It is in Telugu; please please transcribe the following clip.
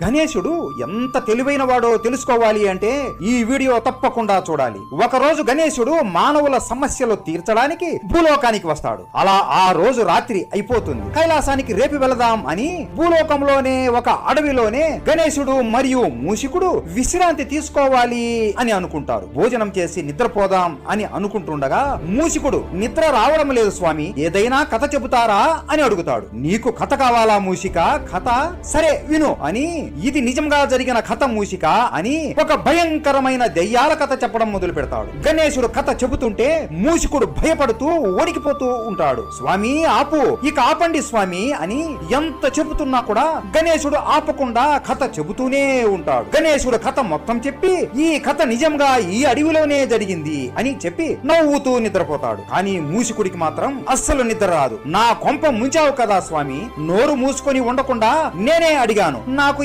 గణేశుడు ఎంత తెలివైన వాడో తెలుసుకోవాలి అంటే ఈ వీడియో తప్పకుండా చూడాలి. ఒకరోజు గణేశుడు మానవుల సమస్యలు తీర్చడానికి భూలోకానికి వస్తాడు. అలా ఆ రోజు రాత్రి అయిపోతుంది. కైలాసానికి రేపు వెళదాం అని భూలోకంలోనే ఒక అడవిలోనే గణేశుడు మరియు మూషికుడు విశ్రాంతి తీసుకోవాలి అని అనుకుంటారు. భోజనం చేసి నిద్రపోదాం అని అనుకుంటుండగా మూషికుడు నిద్ర రావడం లేదు స్వామి, ఏదైనా కథ చెబుతారా అని అడుగుతాడు. నీకు కథ కావాలా మూషిక? కథ సరే విను అని, ఇది నిజంగా జరిగిన కథ మూషిక అని ఒక భయంకరమైన దెయ్యాల కథ చెప్పడం మొదలు పెడతాడు. గణేశుడు కథ చెబుతుంటే మూషికుడు భయపడుతూ వణికిపోతూ ఉంటాడు. స్వామి ఆపు, ఇక ఆపండి స్వామి అని ఎంత చెబుతున్నా కూడా గణేశుడు ఆపకుండా కథ చెబుతూనే ఉంటాడు. గణేశుడు కథ మొత్తం చెప్పి ఈ కథ నిజంగా ఈ అడవిలోనే జరిగింది అని చెప్పి నవ్వుతూ నిద్రపోతాడు. కానీ మూషికుడికి మాత్రం అస్సలు నిద్ర రాదు. నా కొంప ముంచావు కదా స్వామి, నోరు మూసుకొని ఉండకుండా నేనే అడిగాను, నాకు